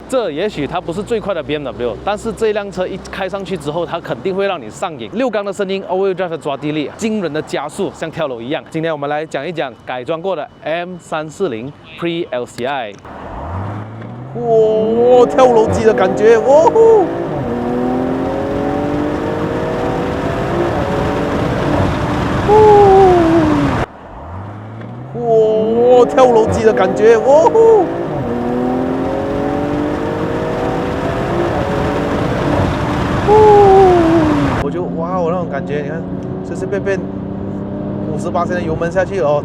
这也许它不是最快的 BMW， 但是这辆车一开上去之后，它肯定会让你上瘾。6缸的声音 ，All-wheel drive 的抓地力，惊人的加速，像跳楼一样。今天我们来讲一讲改装过的 M340 Pre LCI。哇，跳楼机的感觉，哇呼！哇，跳楼机的感觉，哇呼！我就哇，我那种感觉，你看，随随便便58%的油门下去哦。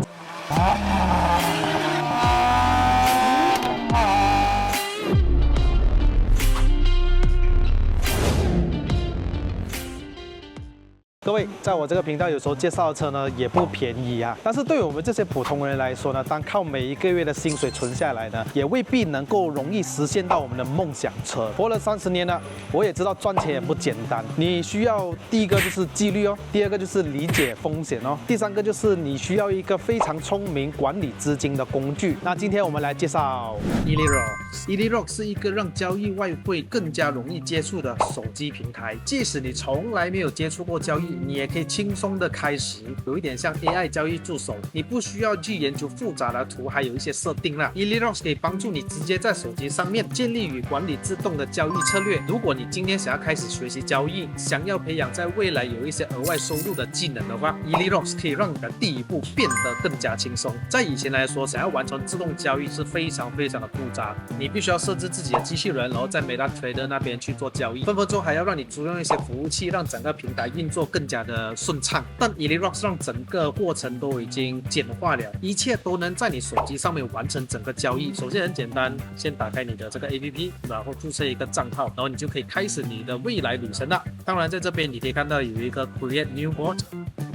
各位，在我这个频道有时候介绍的车呢也不便宜啊，但是对于我们这些普通人来说呢，单靠每一个月的薪水存下来呢，也未必能够容易实现到我们的梦想车。活了30年了，我也知道赚钱也不简单，你需要第一个就是纪律哦，第二个就是理解风险哦，第三个就是你需要一个非常聪明管理资金的工具。那今天我们来介绍 EliRox 是一个让交易外汇更加容易接触的手机平台，即使你从来没有接触过交易，你也可以轻松的开始，有一点像 AI 交易助手，你不需要去研究复杂的图，还有一些设定啦。EliRox 可以帮助你直接在手机上面建立与管理自动的交易策略。如果你今天想要开始学习交易，想要培养在未来有一些额外收入的技能的话，EliRox 可以让你的第一步变得更加轻松。在以前来说，想要完成自动交易是非常的复杂，你必须要设置自己的机器人，然后在 MetaTrader 那边去做交易，分分钟还要让你租用一些服务器，让整个平台运作更加的顺畅。但 EliRox 让整个过程都已经简化了，一切都能在你手机上面完成整个交易。首先很简单，先打开你的这个 APP， 然后注册一个账号，然后你就可以开始你的未来旅程了。当然在这边你可以看到有一个 Create New Board，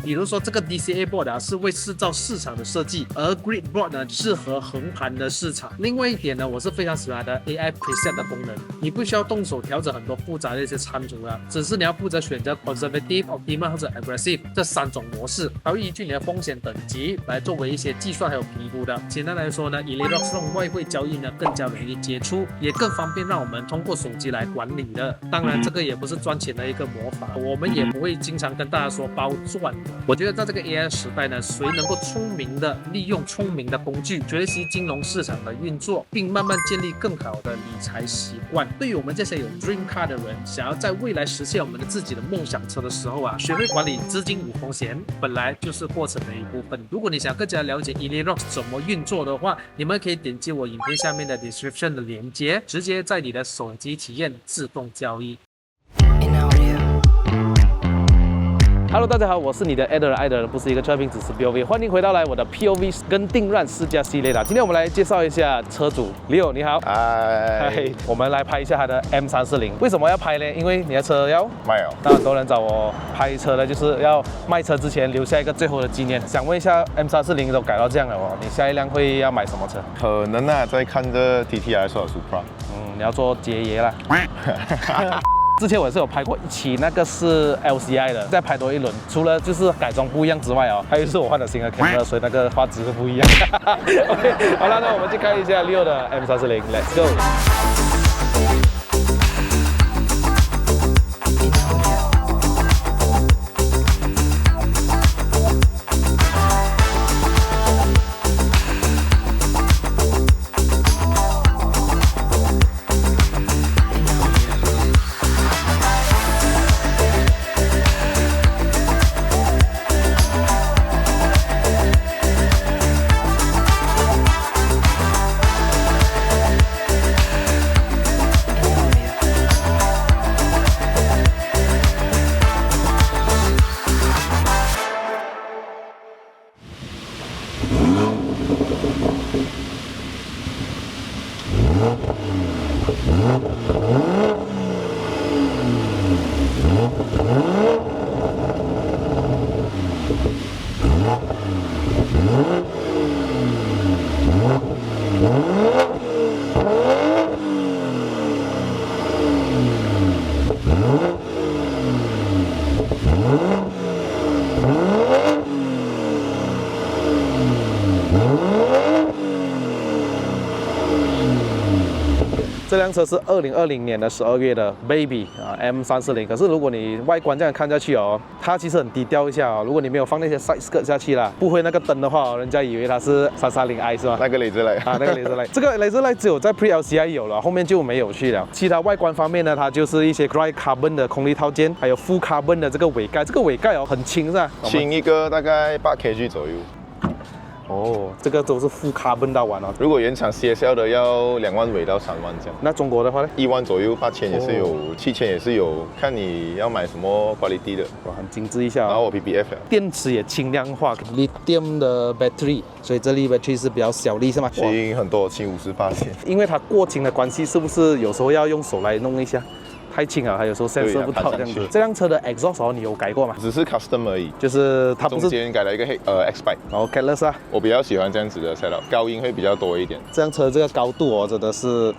比如说这个 DCA Board 是为制造市场的设计，而 Grid Board 呢适合横盘的市场。另外一点呢，我是非常喜欢的 AI Preset 的功能，你不需要动手调整很多复杂的一些参数了，只是你要负责选择 Conservative、Optimal 或者 Aggressive 这3种模式，它会依据你的风险等级来作为一些计算还有评估的。简单来说呢， EliRox 让外汇交易呢更加容易接触，也更方便让我们通过手机来管理的。当然这个也不是赚钱的一个魔法，我们也不会经常跟大家说包赚的。我觉得在这个 AI 时代呢，谁能够聪明的利用聪明的工具学习金融市场的运作，并慢慢建立更好的理财习惯，对于我们这些有 Dream Car 的人，想要在未来实现我们的自己的梦想车的时候啊，学会管理资金无风险本来就是过程的一部分。如果你想更加了解 EliRox 怎么运作的话，你们可以点击我影片下面的 description 的连接，直接在你的手机体验自动交易。Hello， 大家好，我是你的爱的人，不是一个车评，只是 POV， 欢迎回到我的 POV 跟定乱试驾系列啦。今天我们来介绍一下车主 Leo， 你好。嗨，我们来拍一下他的 M340。为什么要拍呢？因为你的车要卖哦。那很多人找我拍车呢，就是要卖车之前留下一个最后的纪念。想问一下 M340 都改到这样了哦，你下一辆会要买什么车？可能啊，在看这 TTR 说的 Supra。你要做杰爷啦。之前我也是有拍过一期，那个是 LCI 的，再拍多一轮。除了就是改装不一样之外哦，还有就是我换了新的 camera， 所以那个画质是不一样。OK， 好了，那我们去看一下Leo的 M340，Let's go。辆车是2020年的12月的 Baby 啊 M340，可是如果你外观这样看下去哦，它其实很低调一下哦。如果你没有放那些 side skirt 下去啦，不会那个灯的话，人家以为它是330i 是吧？那个雷子来啊，那个雷射 light， 这个雷射 light 只有在 Pre LCI 有了，后面就没有去了。其他外观方面呢，它就是一些 dry carbon 的空力套件，还有 full carbon 的这个尾盖，这个尾盖哦很轻是吧？轻一个大概8kg 左右。哦，这个都是 full carbon 到完哦。如果原厂 CSL 的要2万尾到3万这样。那中国的话呢？1万左右，8000也是有，7000也是有，看你要买什么 quality 的。哇，很精致一下、哦。然后我 PPF 电池也轻量化，lithium 的 battery， 所以这粒 battery 是比较小粒是吗？轻很多，轻58%。因为它过轻的关系，是不是有时候要用手来弄一下？太轻了，它有时候 sensor 不到这样子。这辆车的 exhaust 哦，你有改过吗？只是 custom 而已，就是它不是中间改了一个X-Bike， 然后 Catalyst 啊。我比较喜欢这样子的 setup， 高音会比较多一点。这辆车这个高度哦，真的是，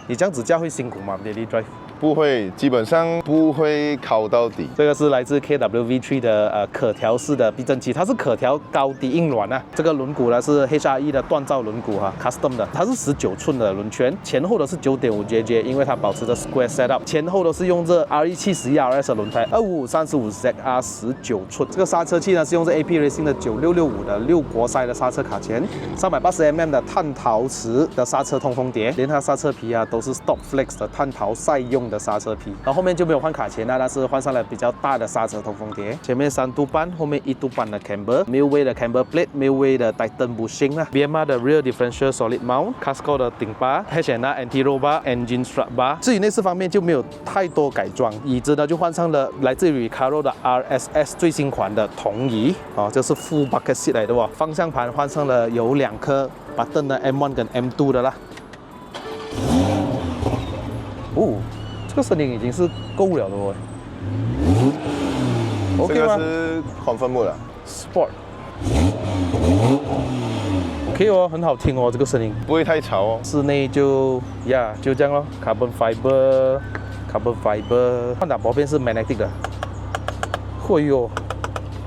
你这样子驾会辛苦吗 ？Daily drive？不会，基本上不会靠到底。这个是来自 KWV3 的可调式的避震器，它是可调高低硬软啊。这个轮毂呢是 HRE 的锻造轮毂哈 ，custom 的，它是19寸的轮圈，前后都是9.5JJ， 因为它保持着 square setup， 前后都是用这 RE71RS 的轮胎，25535ZR 19寸。这个刹车器呢是用这 AP Racing 的9665的6国塞的刹车卡钳，380mm 的碳陶瓷的刹车通风碟，连它刹车皮啊都是 Stop Flex 的碳陶赛用的刹车皮，然后后面就没有换卡钳啦，但是换上了比较大的刹车通风碟，前面3度半，后面1度半的 camber，Millway 的 camber plate，Millway 的 Titan bushing 啦 ，BMR 的 rear differential solid mount，Casco 的顶把 ，H&R anti roll bar，engine strut bar。至于内饰方面就没有太多改装，椅子呢就换上了来自于 Recaro 的 RSS 最新款的铜椅，哦，这是 full bucket seat 来的哦，方向盘换上了有2颗 button 的 M1 跟 M2 的啦。哦，这个声音已经是够了的哦。这 OK 吗？个是 confirm 的 Sport。OK 哦，很好听哦，这个声音。不会太吵哦。室内就就这样咯 ，carbon fiber，carbon fiber， 换挡薄片是 magnetic 的。嚯哟，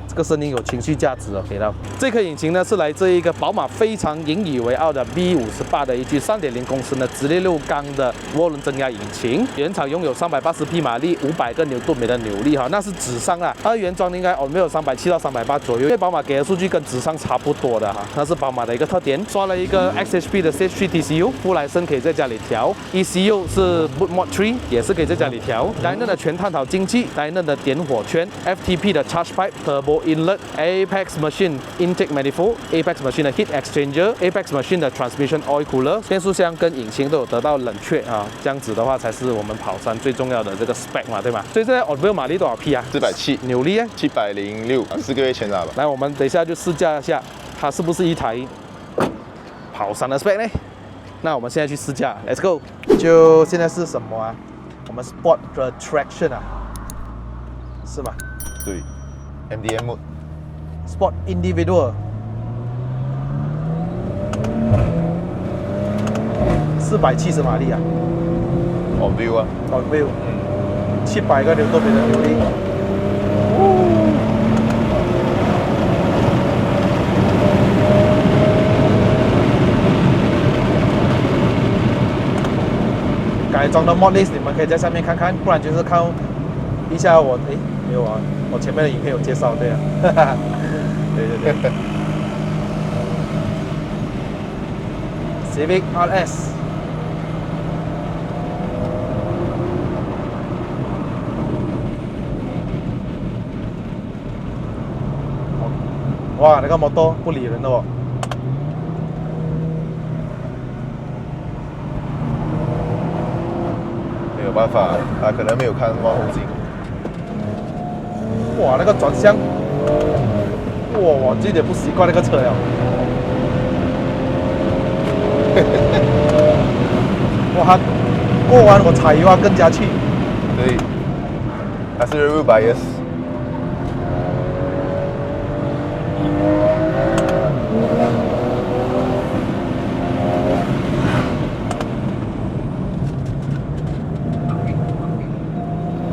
这个声音有情绪价值哦，给到。这颗引擎呢是来自一个宝马非常引以为傲的 B58的一具3.0公升的直列6缸的涡轮增压引擎，原厂拥有380匹马力，500个牛顿米的扭力哈，那是纸上啦，它原装应该没有370到380左右，因为宝马给的数据跟纸上差不多的哈，那是宝马的一个特点。刷了一个 XHP 的 Stage 3 TCU， 副来声可以在家里调 ，ECU 是 Boot Mode 3， 也是可以在家里调。Dyna 的全探讨进气 ，Dyna 的点火圈 ，FTP 的 Charge Pipe、Turbo Inlet、Apex Machine。Intake Manifold、Apex Machine 的 Heat Exchanger、Apex Machine 的 Transmission Oil Cooler， 变速箱跟引擎都有得到冷却啊，这样子的话才是我们跑山最重要的这个 spec 嘛，对吗？所以现在 Automobil 马力多少匹啊？470，扭力啊706，4个月前拿吧。来，我们等一下就试驾一下，它是不是一台跑山的 spec 呢？那我们现在去试驾 ，Let's go。就现在是什么啊？我们 Sport 的 Traction 啊，是吗？对 ，MDM mode。Sport Individual 470马力啊 ，On wheel 啊 ，On wheel， 700个牛顿米的扭力。改装的 mod list 你们可以在下面看看，不然就是看一下我没有啊，我前面的影片有介绍，对啊，对，Civic RS， 哇，那个摩托不理人的哦。没有办法，他可能没有看望后镜。哇，那个转向，哇，我有点不习惯那个车了。哇，它过弯我踩油啊更加气。对，它是 rear bias。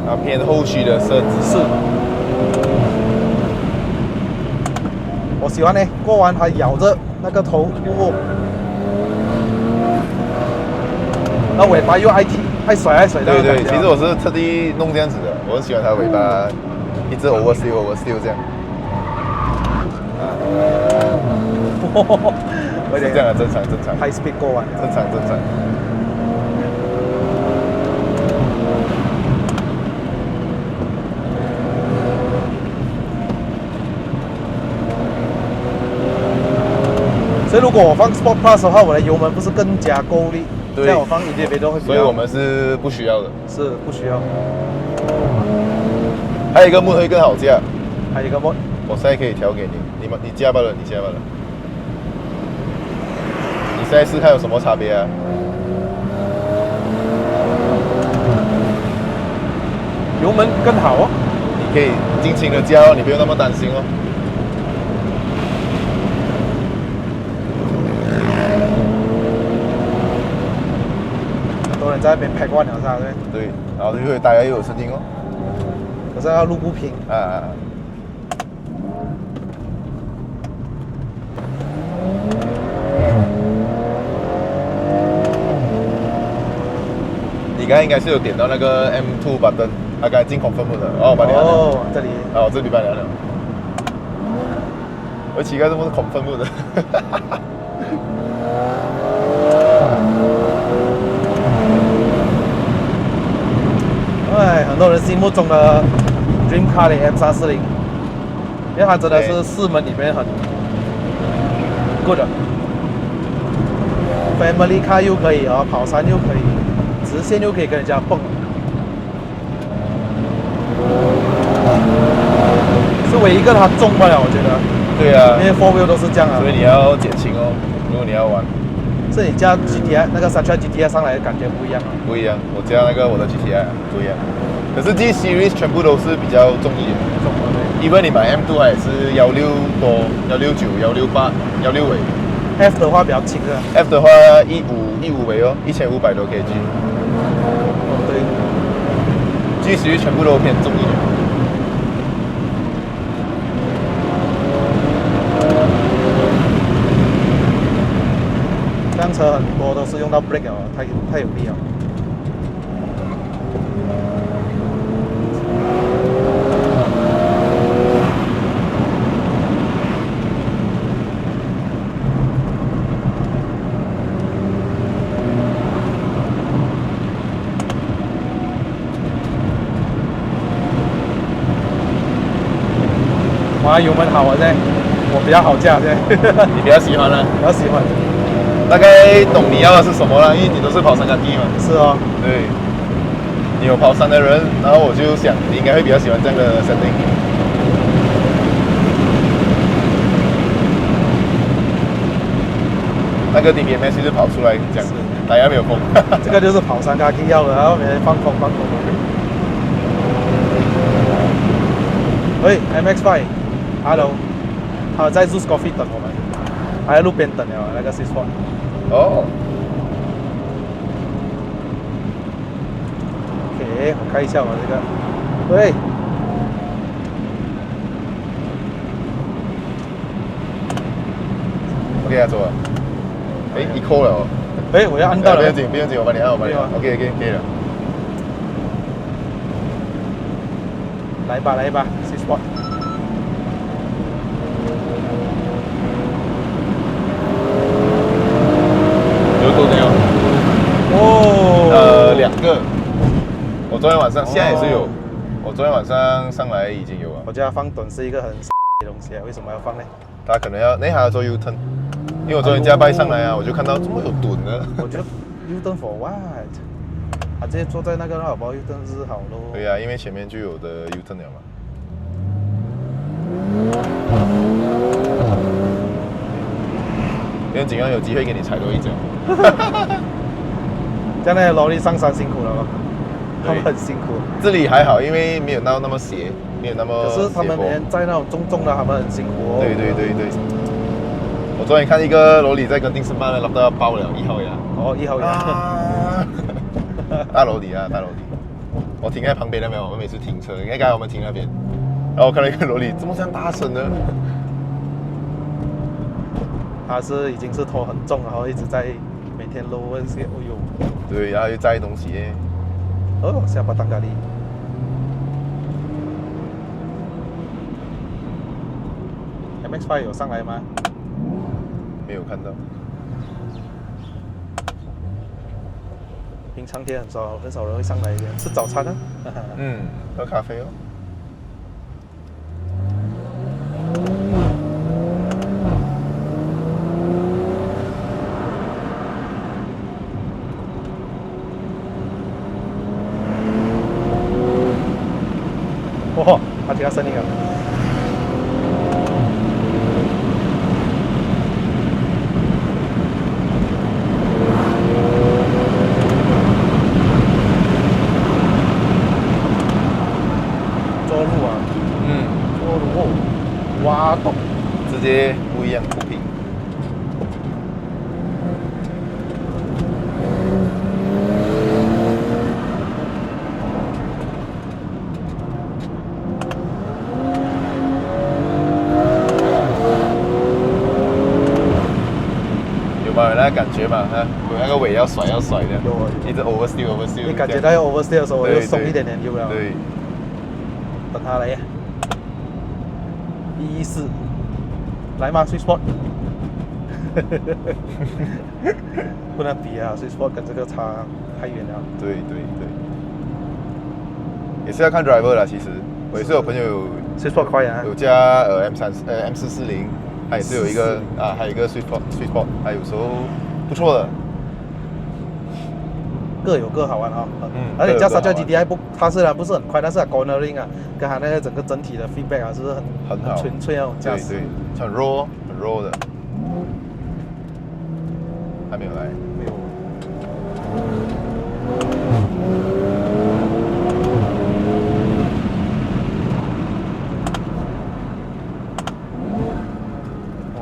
它偏后驱的设置是，我喜欢呢，过弯它咬着那个头，然后尾巴又爱甩爱甩的。对对，其实我是特地弄这样子的，我很喜欢它尾巴一直 oversteer 这样。是这样的，正常。 high speed 过完，正常。所以如果我放 Sport Plus 的话，我的油门不是更加够力？对这样我放 Individual 会比较。所以我们是不需要的。是不需要。还有一个 mode 会更好驾，还有一个 mode，我现在可以调给你，你驾罢了，你驾罢了。你现在试看有什么差别啊？油门更好哦。你可以尽情的驾哦，你不用那么担心哦。很多人在那边拍惯了，是吧？对。对，然后就会大家又有声音哦。可是要路不平。啊。你刚才应该是有点到那个 M2 button， 它刚才进 confirm 的，哦，我帮你按了。哦，这里。哦，这里帮你按了。我奇怪，这不是 confirm 的。哎，很多人心目中的 dream car 的 M340，因为它真的是四门里面很 good 的 ，family car 又可以啊，跑山又可以，直线又可以跟人家蹦，是唯一一个它重不了，我觉得。对啊，因为 4 wheel 都是这样啊，所以你要减轻哦，如果你要玩。是你加 GTI 那个Sentra GTI 上来的感觉不一样啊。不一样，我加那个我的 GTI 不一样。可是 G Series 全部都是比较重一点，重的对。因为你买 M2 也是16多、169、168、16尾。F 的话比较轻的。F 的话15尾哦，1500多 kg。哦对。G Series 全部都偏重一点。这辆车很多都是用到 brake 哦，太有力了。哇，油门好啊！现在我比较好驾，现在你比较喜欢呢？比较喜欢。大概懂你要的是什么了，因为你都是跑山杆地嘛。是哦。对。你有跑山的人，然后我就想你应该会比较喜欢这样的 setting。那个 DPMS 就跑出来讲，大家没有风。这个就是跑山咖 K 要的，然后每天放风。喂 ，MX5，Hello， 他在 Zeus Coffee 等我们，还在路边等了那个 6 Sport。哦。OK， 我看一下我这个，对。OK 啊，走了。哎，eco 了哦。哎，我要按到了。不用紧，我帮你按。OK，可以了。来吧，6 Sport。有多久？哦。2个。我昨天晚上，现在也是有。我昨天晚上上来已经有了。我觉得放趸是一个很的东西啊，为什么要放呢？他可能要，还要做 U turn， 因为我昨天加拜上来啊，我就看到怎么有趸呢？我觉得 U turn for what？ 他直接坐在那个老包 U turn 是好咯。对啊，因为前面就有的 U turn 了嘛。因为尽量有机会给你踩多一脚。这样那些萝莉上山辛苦了吗？他们很辛苦。这里还好，因为没有到那么斜，没有那么。可是他们每天在那种重的，他们很辛苦哦。对。我昨天看一个萝莉在跟丁森曼拉到要爆了1号牙。哦，1号牙。大萝莉啊，大萝莉。我停在旁边那边，我们每次停车，应该刚才我们停那边，然后我看到一个萝莉，怎么这样大声呢？他是已经是头很重，然后一直在每天搂问些，哦呦。对。对，然后又载东西耶。哦，下巴当咖喱。MX-5 有上来吗？没有看到。平常天很少人会上来吃早餐啊。嗯，喝咖啡哦。哇，他听到声音了。做路啊，做路哦，挖洞，直接不一样，不平。有吗？有那个感觉嘛？啊，有那个尾要甩的，有啊一直 oversteer。你感觉到要 oversteer 的时候，我就松一点点油了。对，等他来。114，来吗 ？Sweet Spot， 不能比啊 ，Sweet Spot 跟这个差太远了。对，也是要看 driver 啦。其实我也是有朋友有 Sweet Spot 快啊，有加M440，它也是有一个还有一个 Sweet Spot， 它有时候不错的。各有各好玩啊。而各有各且加沙加好玩 GTI 它虽然不是很快，但是它 cornering 啊，跟它那个整个整体的 feedback 啊，是很好纯粹那种驾驶。对，很 raw 的。还没有来。没有。哇，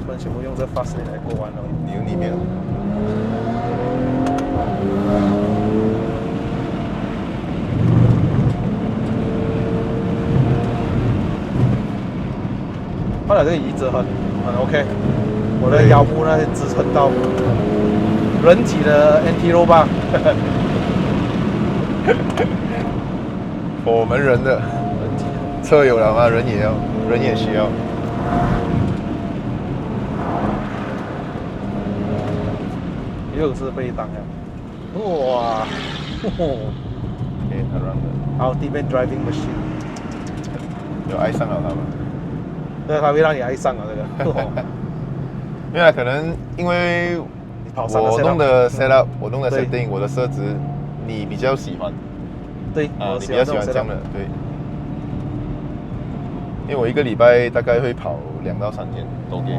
不然全部用这 fast lane 来过弯了。你有里面。换了这个椅子很 OK， 我的腰部那些支撑到人体的 anti roll bar。我们人的车有了吗？人也需要。又是被挡了，哇！他让的。Ultimate driving machine， 有爱上了他吗？对，它会让你爱上啊这个。没有啊，可能因为你跑山的我 setup 弄的 setup， 我弄的对 setting， 我的设置，你比较喜欢对，啊，我你比较喜欢这这样的，对。因为我一个礼拜大概会跑2到3天，都给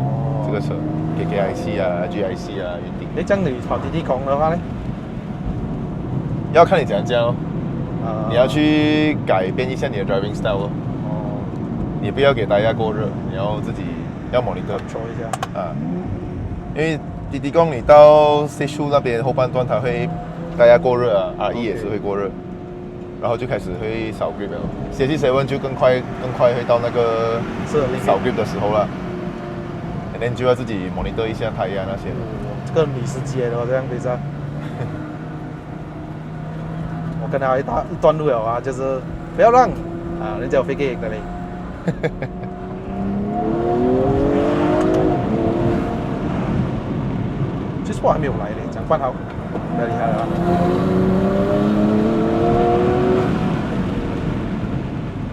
这个车，给 KIC 啊、GIC 啊、云顶。诶，这样你跑滴滴空的话呢？要看你怎样教哦，啊你要去改变一下你的 driving style 哦。你不要给大家过热，你要自己要 monitor 抽一下。啊，因为滴滴公你到 Stage 2那边后半段它会大家过热啊，RE 也是会过热，然后就开始会少 grip 了。CC7就更快会到那个是少 grip 的时候了，然后就要自己 monitor 一下胎压那些。这个女司机来的哦，这样等一下。我跟他一段路了啊，就是不要让啊，人家有飞给赢的嘞。其实我还没有来嘞，讲半好，太厉害了啊。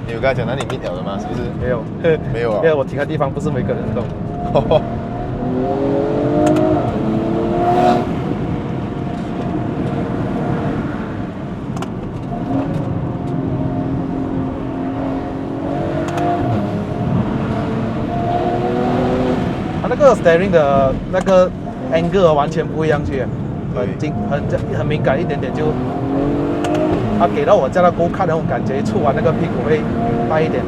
你有跟他讲那你 meet 了的吗？是不是？没有，没有啊因为我停的地方不是每个人都。它那个 steering 的那个 angle 完全不一样去，很敏感一点点就，它给到我叫它 go kart 那种感觉，一触完那个屁股会带一点。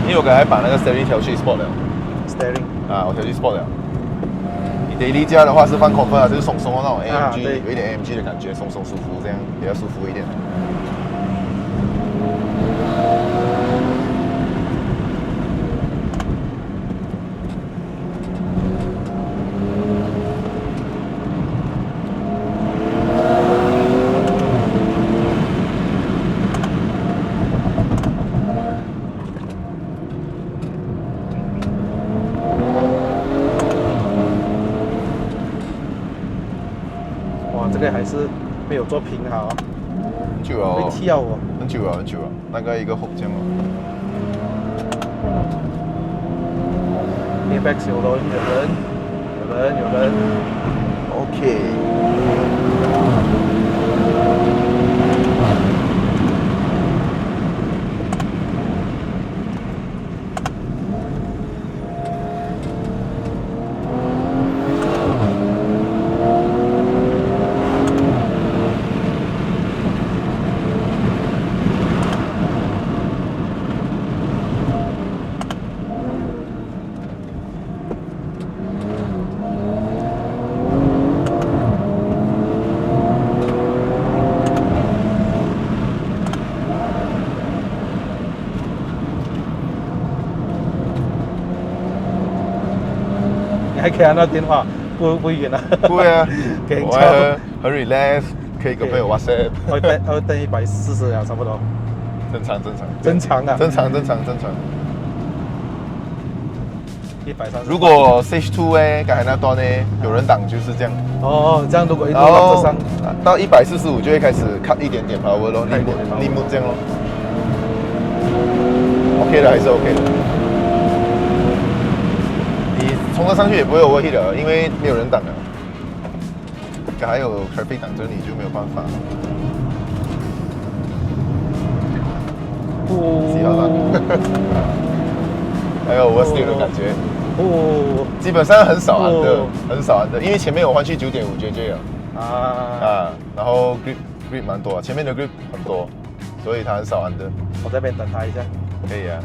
因为我刚才把那个 steering 调去 sport 了 steering 啊，我调去 sport 了。你 daily 加的话是放 comfort 啊，就是松松的那种 AMG，、对有一点 AMG 的感觉，松松舒服，这样比较舒服一点。哇，这个还是没有做平好，很久了会哦，跳哦。很久了，很久了，那个一个后降哦。 Apex 有人，有人。 OK。你还可以按到电话，不远啊。不会啊，给我还很 relax，可以跟朋友 WhatsApp，我登140了，差不多。正常。正常啊。正常。 130。如果 Stage 2呢，刚才那段呢有人挡就是这样，哦，这样如果一路然后往上，到145就会开始 cut 一点点 power 咯，cut 一点点 power 立木这样咯。OK 的还是 OK 的。你冲了上去也不会 overheat 的，因为没有人挡了。还有 traffic 挡着你就没有办法。喜好了。还有 oversteer 的感觉。哦基本上很少安的哦，很少安的，因为前面我换去9.5 JJ 了啊，然后 grip 蛮多，前面的 grip 很多，所以它很少安的，我这边等他一下，可以啊。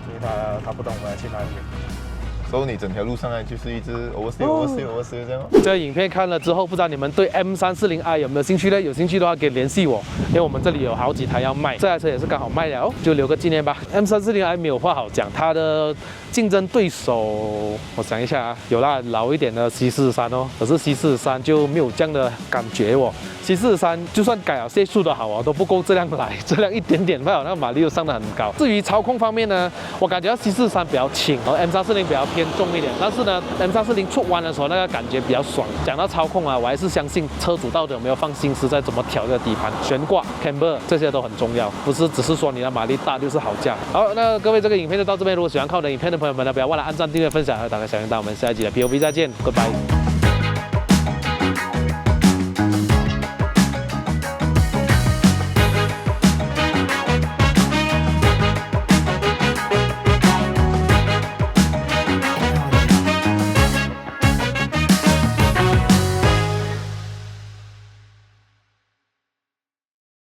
因为他不懂我要去哪里。所以你整条路上来就是一直 oversteer 这样。这个影片看了之后，不知道你们对 M340i 有没有兴趣呢？有兴趣的话可以联系我，因为我们这里有好几台要卖，这台车也是刚好卖了，就留个纪念吧。M340i 没有话好讲，它的竞争对手，我想一下啊，有啦，老一点的 C43哦，可是 C43就没有这样的感觉哦。C43就算改了限速的好哦，都不够这辆来，这辆一点点罢了，那个马力又上得很高。至于操控方面呢，我感觉 C43比较轻，而 M340比较偏重一点。但是呢 ，M340出弯的时候那个感觉比较爽。讲到操控啊，我还是相信车主到底有没有放心思在怎么调这个底盘、悬挂、camber 这些都很重要，不是只是说你的马力大就是好驾。好，那各位这个影片就到这边，如果喜欢看我的影片的朋友们呢，不要忘了按赞、订阅、分享，还有打开小铃铛。我们下一集的 POV 再见 ，Goodbye。